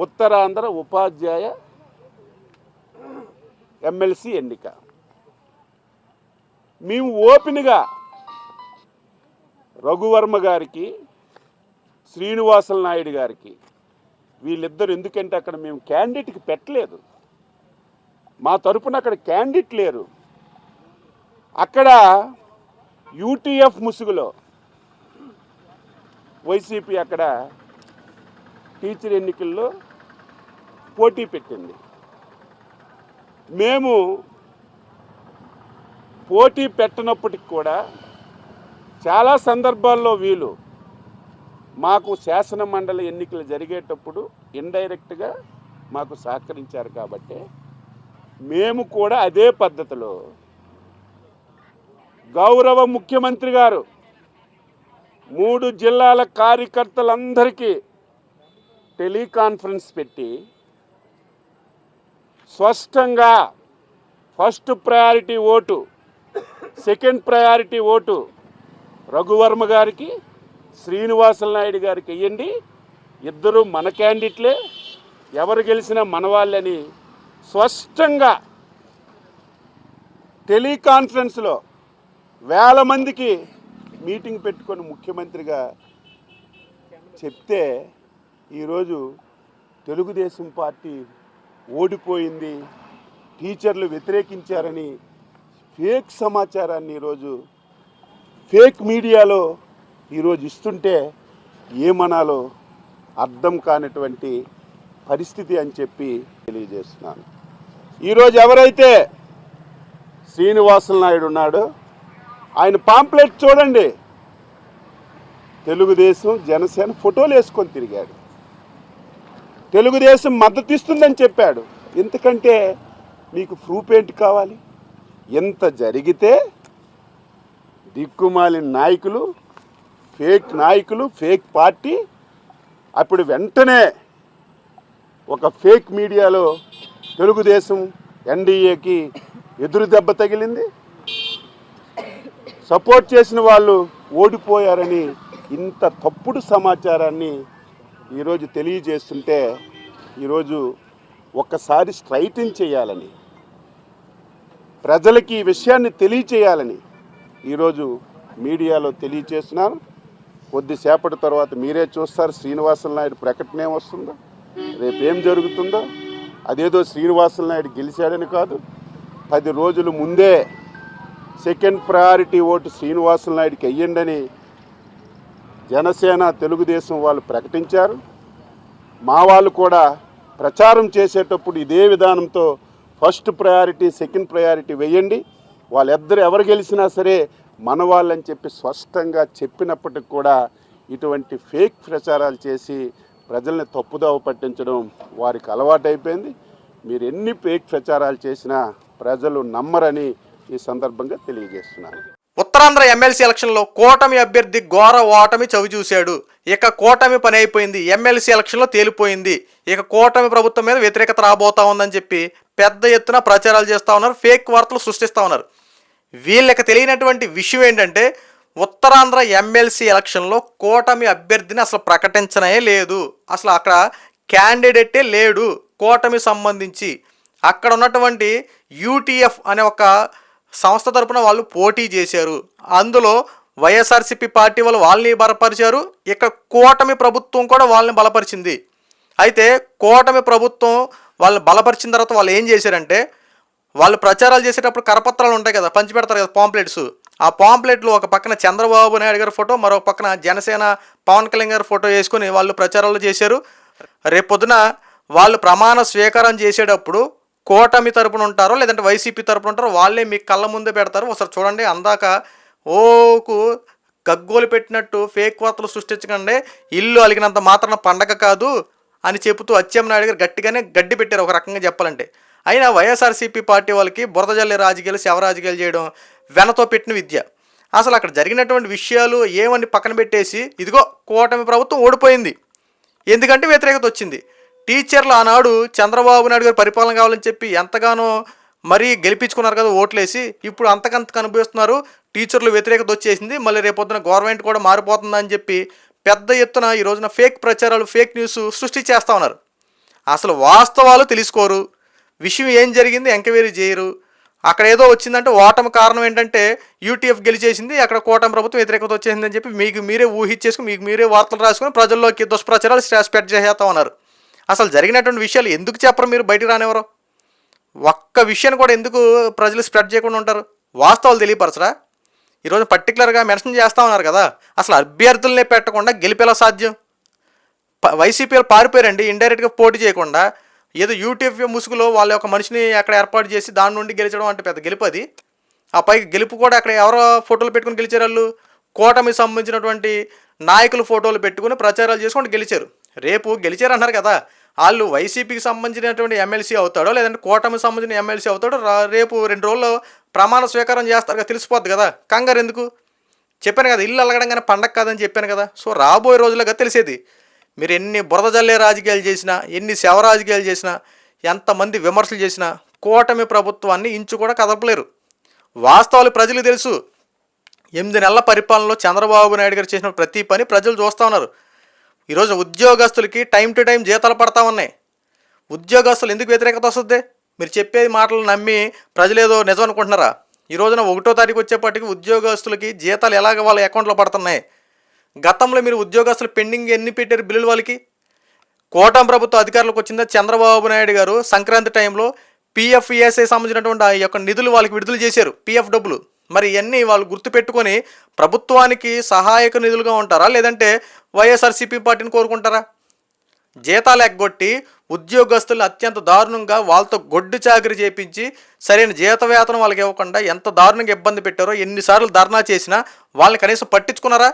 ఉత్తరాంధ్ర ఉపాధ్యాయ MLC ఎన్నిక. మేము ఓపెన్గా రఘువర్మ గారికి, శ్రీనివాసులు నాయుడు గారికి, వీళ్ళిద్దరు ఎందుకంటే అక్కడ మేము క్యాండిడేట్కి పెట్టలేదు, మా తరపున అక్కడ క్యాండిడేట్ లేరు. అక్కడ యూటీఎఫ్ ముసుగులో వైసీపీ అక్కడ టీచర్ ఎన్నికల్లో పోటీ పెట్టింది. మేము పోటీ పెట్టనప్పటికి కూడా చాలా సందర్భాల్లో వీళ్ళు మాకు శాసన మండలి ఎన్నికలు జరిగేటప్పుడు ఇండైరెక్ట్గా మాకు సహకరించారు. కాబట్టి మేము కూడా అదే పద్ధతిలో గౌరవ ముఖ్యమంత్రి గారు 3 జిల్లాల కార్యకర్తలందరికీ టెలికాన్ఫరెన్స్ పెట్టి స్పష్టంగా first priority vote, second priority vote Raghu Varma గారికి, శ్రీనివాసులు నాయుడు గారికి వెయ్యండి, ఇద్దరు మన క్యాండిడేట్లే, ఎవరు గెలిచినా మన వాళ్ళని స్పష్టంగా టెలికాన్ఫరెన్స్లో 1000 మందికి మీటింగ్ పెట్టుకొని ముఖ్యమంత్రిగా చెప్తే ఈరోజు తెలుగుదేశం పార్టీ ఓడిపోయింది, టీచర్లు వ్యతిరేకించారని ఫేక్ సమాచారాన్ని ఈరోజు ఫేక్ మీడియాలో ఈరోజు ఇస్తుంటే ఏమనాలో అర్థం కానటువంటి పరిస్థితి అని చెప్పి తెలియజేస్తున్నాను. ఈరోజు ఎవరైతే శ్రీనివాసులు నాయుడు ఉన్నాడో ఆయన పాంప్లెట్ చూడండి, తెలుగుదేశం జనసేన ఫోటోలు వేసుకొని తిరిగాడు, తెలుగుదేశం మద్దతు ఇస్తుందని చెప్పాడు. ఎందుకంటే మీకు ప్రూఫ్ ఏంటి కావాలి? ఎంత జరిగితే దిక్కుమాలిన నాయకులు, ఫేక్ పార్టీ అప్పుడు వెంటనే ఒక ఫేక్ మీడియాలో తెలుగుదేశం ఎన్డీఏకి ఎదురు దెబ్బ తగిలింది, సపోర్ట్ చేసిన వాళ్ళు ఓడిపోయారని ఇంత తప్పుడు సమాచారాన్ని ఈరోజు తెలియజేస్తుంటే ఈరోజు ఒక్కసారి స్ట్రైటన్ చేయాలని, ప్రజలకి ఈ విషయాన్ని తెలియచేయాలని ఈరోజు మీడియాలో తెలియచేస్తున్నాను. కొద్దిసేపటి తర్వాత మీరే చూస్తారు శ్రీనివాసులు నాయుడు ప్రకటన ఏమొస్తుందో, రేపేం జరుగుతుందో. అదేదో శ్రీనివాసులు నాయుడు గెలిచాడని కాదు, 10 రోజుల ముందే సెకండ్ ప్రయారిటీ ఓటు శ్రీనివాసులు నాయుడికి వెయ్యండని జనసేన తెలుగుదేశం వాళ్ళు ప్రకటించారు. మా వాళ్ళు కూడా ప్రచారం చేసేటప్పుడు ఇదే విధానంతో ఫస్ట్ ప్రయారిటీ, సెకండ్ ప్రయారిటీ వేయండి, వాళ్ళిద్దరు ఎవరు గెలిచినా సరే మన వాళ్ళని చెప్పి స్పష్టంగా చెప్పినప్పటికి కూడా ఇటువంటి ఫేక్ ప్రచారాలు చేసి ప్రజల్ని తప్పుదోవ పట్టించడం వారికి అలవాటైపోయింది. మీరు ఎన్ని ఫేక్ ప్రచారాలు చేసినా ప్రజలు నమ్మరని ఈ సందర్భంగా తెలియజేస్తున్నాను. ఉత్తరాంధ్ర ఎమ్మెల్సీ ఎలక్షన్లో కూటమి అభ్యర్థి ఘోర ఓటమి చవిచూశాడు. ఇక కూటమి పని అయిపోయింది, ఎమ్మెల్సీ ఎలక్షన్లో తేలిపోయింది, ఇక కూటమి ప్రభుత్వం మీద వ్యతిరేకత రాబోతా ఉందని చెప్పి పెద్ద ఎత్తున ప్రచారాలు చేస్తూ ఉన్నారు, ఫేక్ వార్తలు సృష్టిస్తూ ఉన్నారు. వీళ్ళకి తెలియనటువంటి విషయం ఏంటంటే ఉత్తరాంధ్ర ఎమ్మెల్సీ ఎలక్షన్లో కూటమి అభ్యర్థిని అసలు ప్రకటించనే లేదు, అసలు అక్కడ క్యాండిడేటే లేడు కూటమి సంబంధించి. అక్కడ ఉన్నటువంటి యూటీఎఫ్ అనే ఒక సంస్థ తరపున వాళ్ళు పోటీ చేశారు, అందులో వైఎస్ఆర్సీపీ పార్టీ వాళ్ళు వాళ్ళని బలపరిచారు, ఇక్కడ కూటమి ప్రభుత్వం కూడా వాళ్ళని బలపరిచింది. అయితే కూటమి ప్రభుత్వం వాళ్ళని బలపరిచిన తర్వాత వాళ్ళు ఏం చేశారంటే, వాళ్ళు ప్రచారాలు చేసేటప్పుడు కరపత్రాలు ఉంటాయి కదా, పంచిపెడతారు కదా పాంప్లెట్స్, ఆ పాంప్లెట్లు ఒక పక్కన చంద్రబాబు నాయుడు గారి ఫోటో, మరో పక్కన జనసేన పవన్ కళ్యాణ్ గారి ఫోటో వేసుకుని వాళ్ళు ప్రచారాలు చేశారు. రేపొద్దున వాళ్ళు ప్రమాణ స్వీకారం చేసేటప్పుడు కూటమి తరపున ఉంటారో లేదంటే వైసీపీ తరపున ఉంటారో వాళ్ళే మీ కళ్ళ ముందే పెడతారు. ఒకసారి చూడండి. అందాక ఓకు గగ్గోలు పెట్టినట్టు ఫేక్ వార్తలు సృష్టించకండి, ఇల్లు అలిగినంత మాత్రాన పండగ కాదు అని చెబుతూ అచ్చెన్నాయుడు గారు గట్టిగానే గడ్డి పెట్టారు ఒక రకంగా చెప్పాలంటే. అయినా వైఎస్ఆర్సీపీ పార్టీ వాళ్ళకి బురద జల్లే రాజకీయాలు, శవ రాజకీయాలు చేయడం వెనతో పెట్టిన విద్య. అసలు అక్కడ జరిగినటువంటి విషయాలు ఏమని పక్కన పెట్టేసి ఇదిగో కూటమి ప్రభుత్వం ఓడిపోయింది, ఎందుకంటే వ్యతిరేకత వచ్చింది. టీచర్లు ఆనాడు చంద్రబాబు నాయుడు గారు పరిపాలన కావాలని చెప్పి ఎంతగానో మరీ గెలిపించుకున్నారు కదా ఓట్లేసి, ఇప్పుడు అంతకంత అనుభవిస్తున్నారు, టీచర్లు వ్యతిరేకత వచ్చేసింది, మళ్ళీ రేపొద్దున గవర్నమెంట్ కూడా మారిపోతుందని చెప్పి పెద్ద ఎత్తున ఈ రోజున ఫేక్ ప్రచారాలు, ఫేక్ న్యూస్ సృష్టి చేస్తూ ఉన్నారు. అసలు వాస్తవాలు తెలుసుకోరు, విషయం ఏం జరిగింది ఎంక్వైరీ చేయరు. అక్కడ ఏదో వచ్చిందంటే ఓటమి కారణం ఏంటంటే యూటీఎఫ్ గెలిచేసింది, అక్కడ కూటమి ప్రభుత్వం వ్యతిరేకత వచ్చేసిందని చెప్పి మీకు మీరే ఊహించేసుకుని మీకు మీరే వార్తలు రాసుకొని ప్రజల్లోకి దుష్ప్రచారాలు స్ప్రెడ్ చేసేస్తా ఉన్నారు. అసలు జరిగినటువంటి విషయాలు ఎందుకు చెప్పరు, మీరు బయటకు రానివ్వరు? ఒక్క విషయాన్ని కూడా ఎందుకు ప్రజలు స్ప్రెడ్ చేయకుండా ఉంటారు? వాస్తవాలు తెలియపరచరా? ఈరోజు పర్టికులర్గా మెన్షన్ చేస్తూ ఉన్నారు కదా, అసలు అభ్యర్థులనే పెట్టకుండా గెలిపేలా సాధ్యం? వైసీపీలు పారిపోయారండి, ఇండైరెక్ట్గా పోటీ చేయకుండా ఏదో యూటీఎఫ్ ముసుగులో వాళ్ళ యొక్క మనిషిని అక్కడ ఏర్పాటు చేసి దాని నుండి గెలిచడం అంటే పెద్ద గెలుపు అది. ఆ పైకి గెలుపు కూడా అక్కడ ఎవరో ఫోటోలు పెట్టుకుని గెలిచారు, వాళ్ళు కూటమికి సంబంధించినటువంటి నాయకులు ఫోటోలు పెట్టుకుని ప్రచారాలు చేసుకుంటూ గెలిచారు. రేపు గెలిచారు అన్నారు కదా, వాళ్ళు వైసీపీకి సంబంధించినటువంటి ఎమ్మెల్సీ అవుతాడో లేదంటే కూటమికి సంబంధించిన ఎమ్మెల్సీ అవుతాడో రేపు 2 రోజుల్లో ప్రమాణ స్వీకారం చేస్తారు కదా, తెలిసిపోద్ది కదా. కంగారు ఎందుకు? చెప్పాను కదా, ఇల్లు అలగడంగానే పండగ కాదని చెప్పాను కదా. సో రాబోయే రోజులుగా తెలిసేది. మీరు ఎన్ని బురద జల్లే రాజకీయాలు చేసినా, ఎన్ని శవ రాజకీయాలు చేసినా, ఎంతమంది విమర్శలు చేసినా కూటమి ప్రభుత్వాన్ని ఇంచు కూడా కదపలేరు. వాస్తవాలు ప్రజలకు తెలుసు. 8 నెలల పరిపాలనలో చంద్రబాబు నాయుడు గారు చేసిన ప్రతి పని ప్రజలు చూస్తూ ఉన్నారు. ఈరోజు ఉద్యోగస్తులకి టైం టు టైం జీతాలు పడతా ఉన్నాయి. ఉద్యోగస్తులు ఎందుకు వ్యతిరేకత వస్తుంది? మీరు చెప్పే మాటలు నమ్మి ప్రజలు ఏదో నిజం అనుకుంటున్నారా? ఈ రోజున 1వ తారీఖు వచ్చేప్పటికి ఉద్యోగస్తులకి జీతాలు ఎలాగ వాళ్ళ అకౌంట్లో పడుతున్నాయి. గతంలో మీరు ఉద్యోగస్తులు పెండింగ్ ఎన్ని పెట్టారు బిల్లులు వాళ్ళకి? కూటమి ప్రభుత్వం అధికారులకు వచ్చిందా చంద్రబాబు నాయుడు గారు సంక్రాంతి టైంలో పీఎఫ్ ఈఎస్ఐ సంబంధించినటువంటి ఆ యొక్క నిధులు వాళ్ళకి విడుదల చేశారు, పీఎఫ్ డబ్బులు. మరి ఇవన్నీ వాళ్ళు గుర్తుపెట్టుకొని ప్రభుత్వానికి సహాయక నిధులుగా ఉంటారా లేదంటే వైఎస్ఆర్సీపీ పార్టీని కోరుకుంటారా? జీతాలు ఎగ్గొట్టి ఉద్యోగస్తులను అత్యంత దారుణంగా వాళ్ళతో గొడ్డు చాకరీ చేపించి సరైన జీత వేతనం వాళ్ళకి ఇవ్వకుండా ఎంత దారుణంగా ఇబ్బంది పెట్టారో, ఎన్నిసార్లు ధర్నా చేసినా వాళ్ళని కనీసం పట్టించుకున్నారా?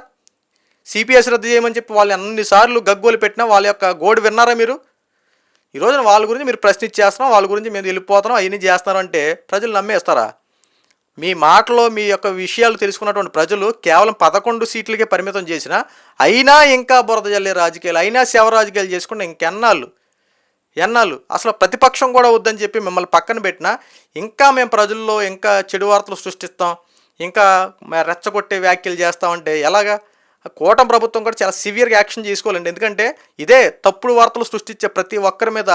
సిపిఎస్ రద్దు చేయమని చెప్పి వాళ్ళు అన్నిసార్లు గగ్గోలు పెట్టినా వాళ్ళ యొక్క గోడు విన్నారా మీరు? ఈ రోజున వాళ్ళ గురించి మీరు ప్రశ్నించేస్తున్నాం, వాళ్ళ గురించి మేము వెళ్ళిపోతున్నాం, అవన్నీ చేస్తున్నాం అంటే ప్రజలు నమ్మేస్తారా? మీ మాటలో మీ యొక్క విషయాలు తెలుసుకున్నటువంటి ప్రజలు కేవలం 11 సీట్లకే పరిమితం చేసినా అయినా ఇంకా బురద జల్లే రాజకీయాలు, అయినా శవ రాజకీయాలు చేసుకుంటే ఎన్నాళ్ళు అసలు ప్రతిపక్షం కూడా వద్దని చెప్పి మిమ్మల్ని పక్కన పెట్టినా ఇంకా మేము ప్రజల్లో ఇంకా చెడు వార్తలు సృష్టిస్తాం, ఇంకా రెచ్చగొట్టే వ్యాఖ్యలు చేస్తామంటే ఎలాగా? కూటమి ప్రభుత్వం కూడా చాలా సివియర్గా యాక్షన్ చేసుకోవాలండి. ఎందుకంటే ఇదే తప్పుడు వార్తలు సృష్టించే ప్రతి ఒక్కరి మీద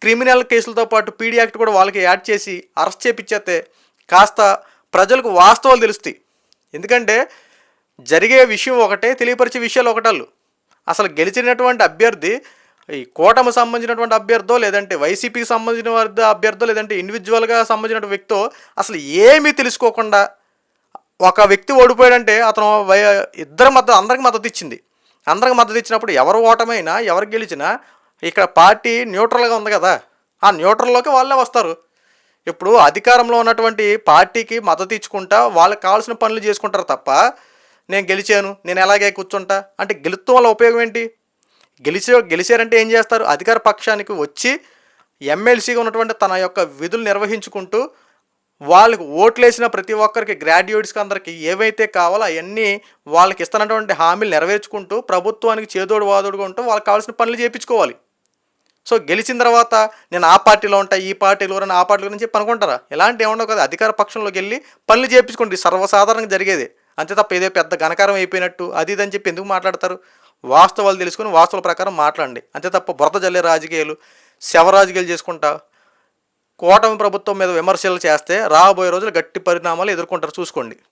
క్రిమినల్ కేసులతో పాటు పీడీ యాక్ట్ కూడా వాళ్ళకి యాడ్ చేసి అరెస్ట్ చేపిచ్చేస్తే కాస్త ప్రజలకు వాస్తవాలు తెలుస్తాయి. ఎందుకంటే జరిగే విషయం ఒకటే, తెలియపరిచే విషయాలు ఒకటాళ్ళు. అసలు గెలిచినటువంటి అభ్యర్థి ఈ కూటమికి సంబంధించినటువంటి అభ్యర్థో లేదంటే వైసీపీకి సంబంధించిన అభ్యర్థో లేదంటే ఇండివిజువల్గా సంబంధించిన వ్యక్తో అసలు ఏమీ తెలుసుకోకుండా ఒక వ్యక్తి ఓడిపోయాడంటే అతను అందరికి మద్దతు ఇచ్చింది. అందరికి మద్దతు ఇచ్చినప్పుడు ఎవరు ఓటమైనా ఎవరు గెలిచినా ఇక్కడ పార్టీ న్యూట్రల్గా ఉంది కదా, ఆ న్యూట్రల్లోకి వాళ్ళే వస్తారు. ఇప్పుడు అధికారంలో ఉన్నటువంటి పార్టీకి మద్దతు ఇచ్చుకుంటా వాళ్ళకి కావాల్సిన పనులు చేసుకుంటారు తప్ప నేను గెలిచాను నేను ఎలాగే కూర్చుంటా అంటే గెలుస్తాం వల్ల ఉపయోగం ఏంటి? గెలిచారంటే ఏం చేస్తారు? అధికార పక్షానికి వచ్చి ఎమ్మెల్సీగా ఉన్నటువంటి తన యొక్క విధులు నిర్వహించుకుంటూ వాళ్ళకి ఓట్లేసిన ప్రతి ఒక్కరికి గ్రాడ్యుయేట్స్కి అందరికీ ఏవైతే కావాలో అవన్నీ వాళ్ళకి ఇస్తున్నటువంటి హామీలు నెరవేర్చుకుంటూ ప్రభుత్వానికి చేదోడు వాదోడుగా ఉంటూ వాళ్ళకి కావాల్సిన పనులు చేయించుకోవాలి. సో గెలిచిన తర్వాత నేను ఆ పార్టీలో ఉంటా, ఈ పార్టీలో ఆ పార్టీలో అని చెప్పి అనుకుంటారా? ఎలాంటి ఏమన్నా కదా, అధికార పక్షంలోకి వెళ్ళి పనులు చేయించుకుంటే సర్వసాధారణంగా జరిగేది. అంతే తప్ప ఏదో పెద్ద ఘనకారం అయిపోయినట్టు అది ఇదని చెప్పి ఎందుకు మాట్లాడతారు? వాస్తవాలు తెలుసుకుని వాస్తవాల ప్రకారం మాట్లాడండి. అంతే తప్ప బురద జల్లే రాజకీయాలు శవ రాజకీయాలు చేసుకుంటా కూటమి ప్రభుత్వం మీద విమర్శలు చేస్తే రాబోయే రోజులు గట్టి పరిణామాలు ఎదుర్కొంటారు, చూసుకోండి.